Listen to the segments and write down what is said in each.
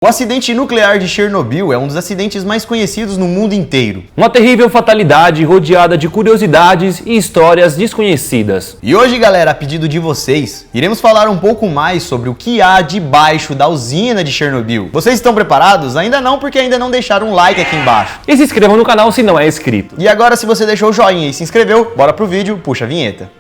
O acidente nuclear de Chernobyl é um dos acidentes mais conhecidos no mundo inteiro. Uma terrível fatalidade rodeada de curiosidades e histórias desconhecidas. E hoje, galera, a pedido de vocês, iremos falar um pouco mais sobre o que há debaixo da usina de Chernobyl. Vocês estão preparados? Ainda não, porque ainda não deixaram um like aqui embaixo. E se inscrevam no canal se não é inscrito. E agora, se você deixou o joinha e se inscreveu, bora pro vídeo, puxa a vinheta.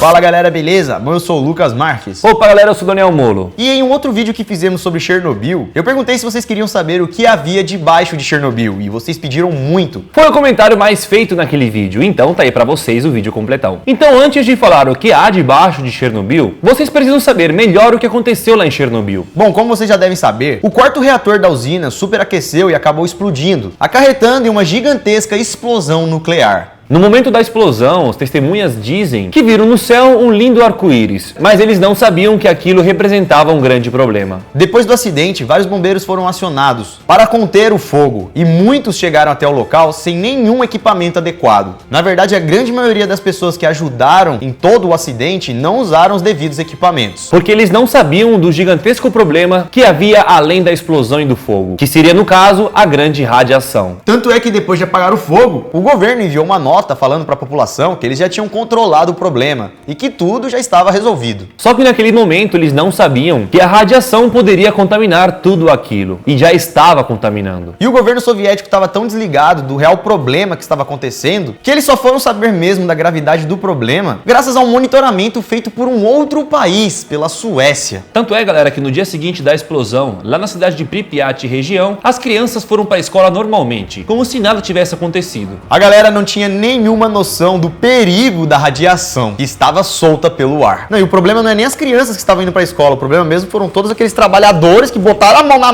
Fala galera, beleza? Bom, eu sou o Lucas Marques. Opa galera, eu sou o Daniel Molo. E em um outro vídeo que fizemos sobre Chernobyl, eu perguntei se vocês queriam saber o que havia debaixo de Chernobyl, e vocês pediram muito. Foi o comentário mais feito naquele vídeo, então tá aí pra vocês o vídeo completão. Então antes de falar o que há debaixo de Chernobyl, vocês precisam saber melhor o que aconteceu lá em Chernobyl. Bom, como vocês já devem saber, o quarto reator da usina superaqueceu e acabou explodindo, acarretando em uma gigantesca explosão nuclear. No momento da explosão, as testemunhas dizem que viram no céu um lindo arco-íris, mas eles não sabiam que aquilo representava um grande problema. Depois do acidente, vários bombeiros foram acionados para conter o fogo e muitos chegaram até o local sem nenhum equipamento adequado. Na verdade, a grande maioria das pessoas que ajudaram em todo o acidente não usaram os devidos equipamentos. Porque eles não sabiam do gigantesco problema que havia além da explosão e do fogo, que seria, no caso, a grande radiação. Tanto é que depois de apagar o fogo, o governo enviou uma nota falando para a população que eles já tinham controlado o problema e que tudo já estava resolvido. Só que naquele momento eles não sabiam que a radiação poderia contaminar tudo aquilo, e já estava contaminando. E o governo soviético estava tão desligado do real problema que estava acontecendo que eles só foram saber mesmo da gravidade do problema graças a um monitoramento feito por um outro país, pela Suécia. Tanto é, galera, que no dia seguinte da explosão, lá na cidade de Pripyat região, as crianças foram para a escola normalmente, como se nada tivesse acontecido. A galera não tinha nenhuma noção do perigo da radiação que estava solta pelo ar. Não, e o problema não é nem as crianças que estavam indo para a escola, o problema mesmo foram todos aqueles trabalhadores que botaram a mão na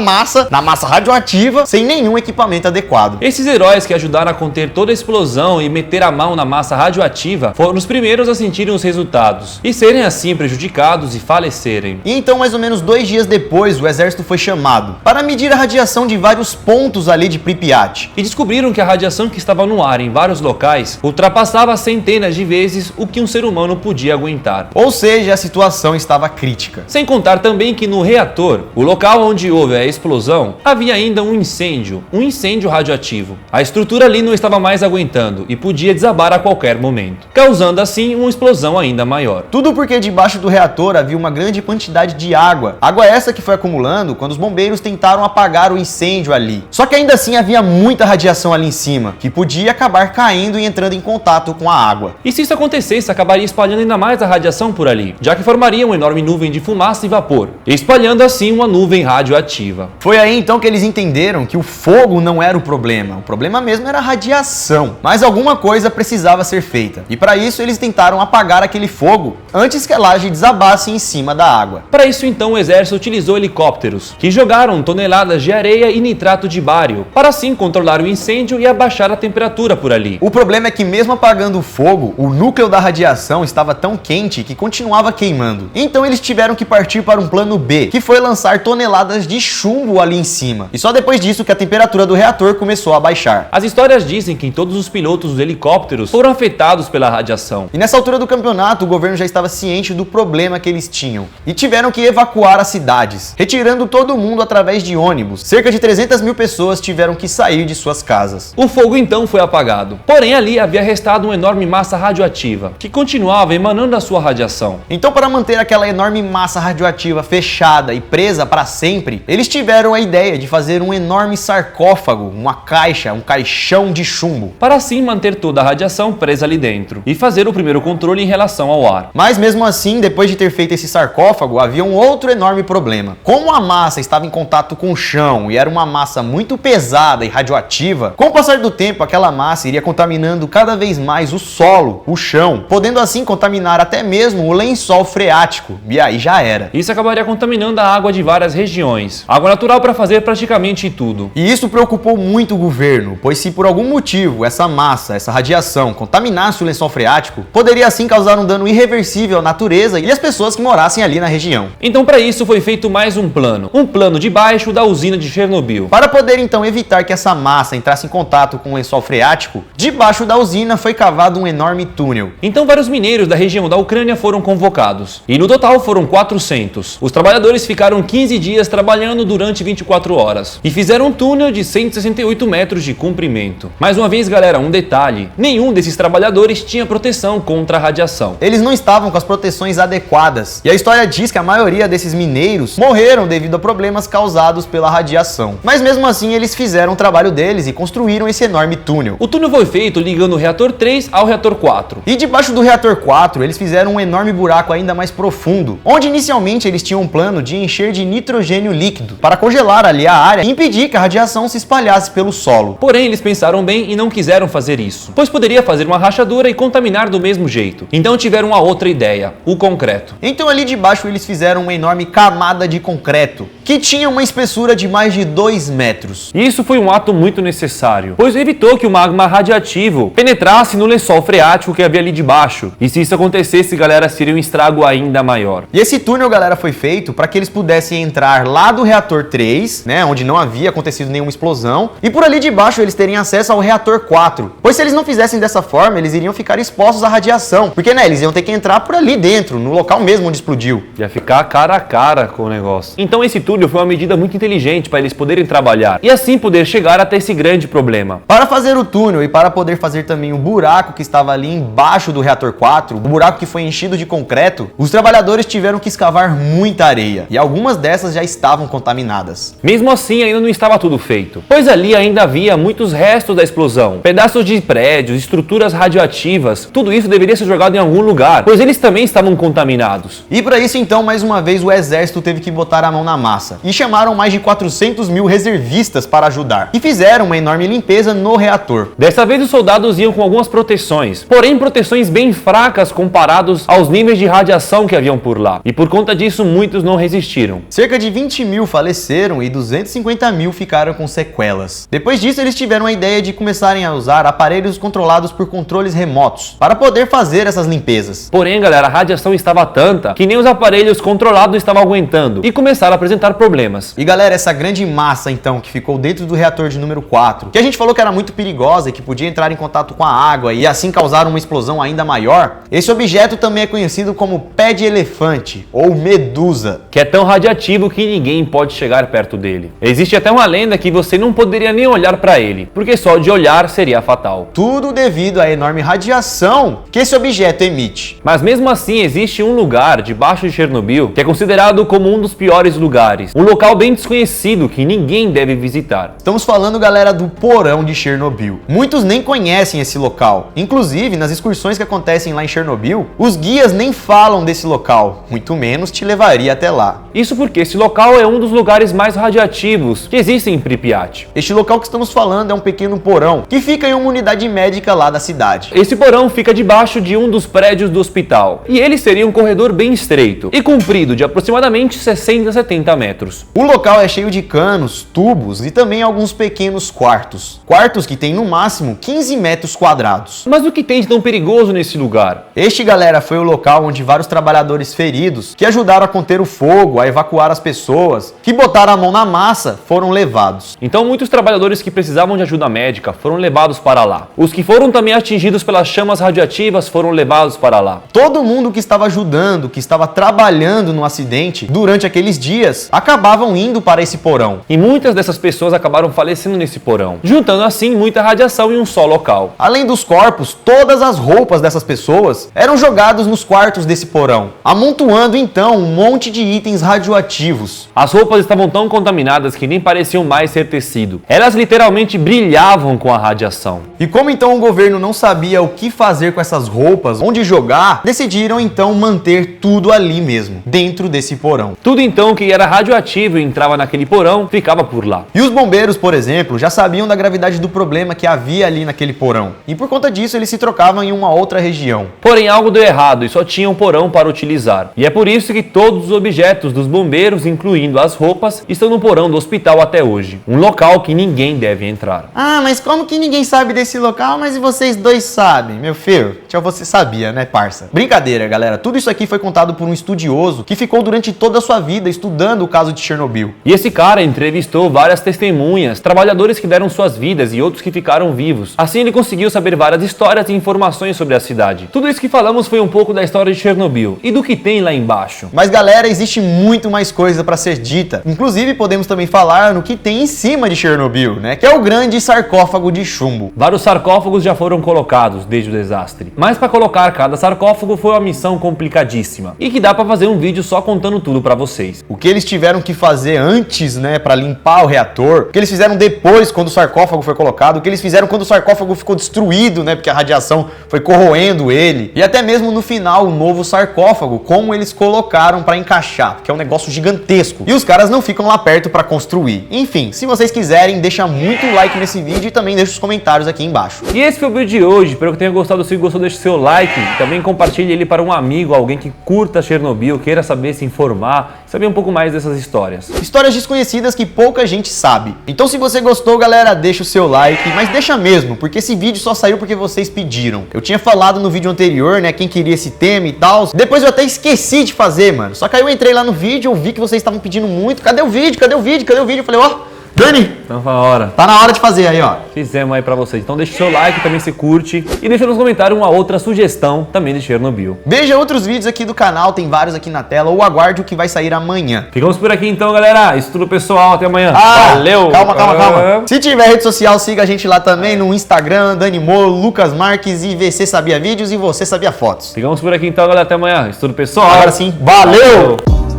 massa radioativa, sem nenhum equipamento adequado. Esses heróis que ajudaram a conter toda a explosão e meter a mão na massa radioativa foram os primeiros a sentirem os resultados e serem assim prejudicados e falecerem. E então, mais ou menos 2 dias depois, o exército foi chamado para medir a radiação de vários pontos ali de Pripyat. E descobriram que a radiação que estava no ar em vários locais ultrapassava centenas de vezes o que um ser humano podia aguentar. Ou seja, a situação estava crítica. Sem contar também que no reator, o local onde houve a explosão, havia ainda um incêndio radioativo. A estrutura ali não estava mais aguentando e podia desabar a qualquer momento, causando assim uma explosão ainda maior. Tudo porque debaixo do reator havia uma grande quantidade de água. Água essa que foi acumulando quando os bombeiros tentaram apagar o incêndio ali. Só que ainda assim havia muita radiação ali em cima, que podia acabar caindo e entrando em contato com a água. E se isso acontecesse, acabaria espalhando ainda mais a radiação por ali, já que formaria uma enorme nuvem de fumaça e vapor, espalhando assim uma nuvem radioativa. Foi aí então que eles entenderam que o fogo não era o problema mesmo era a radiação. Mas alguma coisa precisava ser feita. E para isso eles tentaram apagar aquele fogo antes que a laje desabasse em cima da água. Para isso então o exército utilizou helicópteros, que jogaram toneladas de areia e nitrato de bário, para assim controlar o incêndio e abaixar a temperatura por ali. O problema é que mesmo apagando o fogo, o núcleo da radiação estava tão quente que continuava queimando. Então eles tiveram que partir para um plano B, que foi lançar toneladas de chumbo ali em cima. E só depois disso que a temperatura do reator começou a baixar. As histórias dizem que todos os pilotos dos helicópteros foram afetados pela radiação. E nessa altura do campeonato, o governo já estava ciente do problema que eles tinham e tiveram que evacuar as cidades, retirando todo mundo através de ônibus. Cerca de 300 mil pessoas tiveram que sair de suas casas. O fogo então foi apagado. Porém, ali havia restado uma enorme massa radioativa, que continuava emanando a sua radiação. Então, para manter aquela enorme massa radioativa fechada e presa para sempre, eles tiveram a ideia de fazer um enorme sarcófago, uma caixa, um caixão de chumbo, para assim manter toda a radiação presa ali dentro e fazer o primeiro controle em relação ao ar. Mas mesmo assim, depois de ter feito esse sarcófago, havia um outro enorme problema. Como a massa estava em contato com o chão e era uma massa muito pesada e radioativa, com o passar do tempo, aquela massa iria contaminando cada vez mais o solo, o chão, podendo assim contaminar até mesmo o lençol freático, e aí já era. Isso acabaria contaminando a água de várias regiões, água natural para fazer praticamente tudo. E isso preocupou muito o governo, pois se por algum motivo essa massa, essa radiação contaminasse o lençol freático, poderia assim causar um dano irreversível à natureza e às pessoas que morassem ali na região. Então para isso foi feito mais um plano debaixo da usina de Chernobyl, para poder então evitar que essa massa entrasse em contato com o lençol freático, debaixo da usina foi cavado um enorme túnel. Então vários mineiros da região da Ucrânia foram convocados, e no total foram 400. Os trabalhadores ficaram 15 dias trabalhando durante 24 horas, e fizeram um túnel de 168 metros de comprimento. Mais uma vez, galera, um detalhe: nenhum desses trabalhadores tinha proteção contra a radiação. Eles não estavam com as proteções adequadas, e a história diz que a maioria desses mineiros morreram devido a problemas causados pela radiação. Mas mesmo assim, eles fizeram o trabalho deles e construíram esse enorme túnel. O túnel foi feito ligando o reator 3 ao reator 4. E debaixo do reator 4, eles fizeram um enorme buraco ainda mais profundo, onde inicialmente eles tinham um plano de encher de nitrogênio líquido, para congelar ali a área e impedir que a radiação se espalhasse pelo solo. Porém, eles pensaram bem e não quiseram fazer isso, pois poderia fazer uma rachadura e contaminar do mesmo jeito. Então tiveram uma outra ideia: o concreto. Então ali debaixo eles fizeram uma enorme camada de concreto, que tinha uma espessura de mais de 2 metros. E isso foi um ato muito necessário, pois evitou que o magma radiativo penetrasse no lençol freático que havia ali debaixo. E se isso acontecesse, galera, seria um estrago ainda maior. E esse túnel, galera, foi feito para que eles pudessem entrar lá do reator 3, né, onde não havia acontecido nenhuma explosão, e por ali debaixo eles teriam acesso ao reator 4. Pois se eles não fizessem dessa forma, eles iriam ficar expostos à radiação, porque, né, eles iam ter que entrar por ali dentro, no local mesmo onde explodiu. Ia ficar cara a cara com o negócio. Então esse túnel foi uma medida muito inteligente para eles poderem trabalhar e assim poder chegar até esse grande problema. Para fazer o túnel e para poder fazer também o buraco que estava ali embaixo do reator 4, o buraco que foi enchido de concreto, os trabalhadores tiveram que escavar muita areia, e algumas dessas já estavam contaminadas. Mesmo assim, ainda não estava tudo feito, pois ali ainda havia muitos restos da explosão, pedaços de prédios, estruturas radioativas. Tudo isso deveria ser jogado em algum lugar, pois eles também estavam contaminados. E para isso, então, mais uma vez o exército teve que botar a mão na massa, e chamaram mais de 400 mil reservistas para ajudar, e fizeram uma enorme limpeza no reator. Dessa vez os soldados iam com algumas proteções, porém proteções bem fracas comparados aos níveis de radiação que haviam por lá, e por conta disso muitos não resistiram. Cerca de 20 mil faleceram e 250 mil ficaram com sequelas. Depois disso, eles tiveram a ideia de começarem a usar aparelhos controlados por controles remotos para poder fazer essas limpezas. Porém, galera, a radiação estava tanta que nem os aparelhos controlados estavam aguentando e começaram a apresentar problemas. E galera, essa grande massa então que ficou dentro do reator de número 4, que a gente falou que era muito perigosa e que podia entrar em contato com a água e assim causar uma explosão ainda maior, esse objeto também é conhecido como pé de elefante ou medusa, que é tão radiativo que ninguém pode chegar perto dele. Existe até uma lenda que você não poderia nem olhar para ele, porque só de olhar seria fatal. Tudo devido à enorme radiação que esse objeto emite. Mas mesmo assim existe um lugar debaixo de Chernobyl que é considerado como um dos piores lugares, um local bem desconhecido que ninguém deve visitar. Estamos falando, galera, do porão de Chernobyl. Muitos nem conhecem esse local. Inclusive, nas excursões que acontecem lá em Chernobyl, os guias nem falam desse local, muito menos te levaria até lá. Isso porque esse local é um dos lugares mais radioativos que existem em Pripyat. Este local que estamos falando é um pequeno porão que fica em uma unidade médica lá da cidade. Esse porão fica debaixo de um dos prédios do hospital e ele seria um corredor bem estreito e comprido de aproximadamente 60 a 70 metros. O local é cheio de canos, tubos e também alguns pequenos quartos. Quartos que tem no máximo 15 metros quadrados. Mas o que tem de tão perigoso nesse lugar? Este, galera, foi o local onde vários trabalhadores feridos que ajudaram a conter o fogo, a evacuar as pessoas, que botaram a mão na massa, foram levados. Então muitos trabalhadores que precisavam de ajuda médica foram levados para lá. Os que foram também atingidos pelas chamas radioativas foram levados para lá. Todo mundo que estava ajudando, que estava trabalhando no acidente durante aqueles dias, acabavam indo para esse porão. E muitas dessas pessoas acabaram falecendo nesse porão, juntando assim muita radiação em um só local. Além dos corpos, todas as roupas dessas pessoas eram jogadas nos quartos desse porão, amontoando então um monte de itens radioativos. As roupas estavam tão contaminadas que nem pareciam mais ser tecido. Elas literalmente brilhavam com a radiação. E como então o governo não sabia o que fazer com essas roupas, onde jogar, decidiram então manter tudo ali mesmo, dentro desse porão. Tudo então que era radioativo e entrava naquele porão, ficava por lá. E os bombeiros, por exemplo, já sabiam da gravidade do problema que havia ali naquele porão. E por conta disso, eles se trocavam em uma outra região. Porém, algo deu errado e só tinha um porão para utilizar. E é por isso que todos os objetos dos bombeiros, incluindo as roupas, estão no porão do hospital até hoje. Um local que ninguém deve entrar. Ah, mas como que ninguém sabe desse local, mas vocês dois sabem? Meu filho, tchau, você sabia, né, parça? Brincadeira, galera. Tudo isso aqui foi contado por um estudioso que ficou durante toda a sua vida estudando o caso de Chernobyl. E esse cara entrevistou várias testemunhas, trabalhadores que deram suas vidas e outros que ficaram vivos. Assim ele ele conseguiu saber várias histórias e informações sobre a cidade. Tudo isso que falamos foi um pouco da história de Chernobyl e do que tem lá embaixo. Mas galera, existe muito mais coisa para ser dita. Inclusive podemos também falar no que tem em cima de Chernobyl, né? Que é o grande sarcófago de chumbo. Vários sarcófagos já foram colocados desde o desastre, mas para colocar cada sarcófago foi uma missão complicadíssima e que dá para fazer um vídeo só contando tudo para vocês. O que eles tiveram que fazer antes, né, para limpar o reator, o que eles fizeram depois quando o sarcófago foi colocado, o que eles fizeram quando o sarcófago ficou destruído, né, porque a radiação foi corroendo ele, e até mesmo no final o novo sarcófago, como eles colocaram para encaixar, porque é um negócio gigantesco. E os caras não ficam lá perto para construir. Enfim, se vocês quiserem, deixa muito like nesse vídeo e também deixa os comentários aqui embaixo. E esse foi o vídeo de hoje. Espero que tenha gostado. Se gostou, deixe seu like. Também compartilhe ele para um amigo, alguém que curta Chernobyl, queira saber, se informar, saber um pouco mais dessas histórias. Histórias desconhecidas que pouca gente sabe. Então se você gostou, galera, deixa o seu like, mas deixa mesmo, porque esse vídeo só saiu porque vocês pediram. Eu tinha falado no vídeo anterior, né, quem queria esse tema e tal. Depois eu até esqueci de fazer, mano. Só que aí eu entrei lá no vídeo, eu vi que vocês estavam pedindo muito. Cadê o vídeo? Cadê o vídeo? Cadê o vídeo? Eu falei, ó, Dani, Então tá na hora. Tá na hora de fazer aí, ó. Fizemos aí pra vocês. Então deixa o seu like, também se curte. E deixa nos comentários uma outra sugestão também de Chernobyl. Veja outros vídeos aqui do canal, tem vários aqui na tela, ou aguarde o que vai sair amanhã. Ficamos por aqui então, galera. Isso tudo pessoal. Até amanhã. Valeu! Calma. Se tiver rede social, siga a gente lá também no Instagram, Dani Mo, Lucas Marques e VC Sabia Vídeos e Você Sabia Fotos. Ficamos por aqui então, galera. Até amanhã. Isso tudo pessoal. Agora sim, valeu!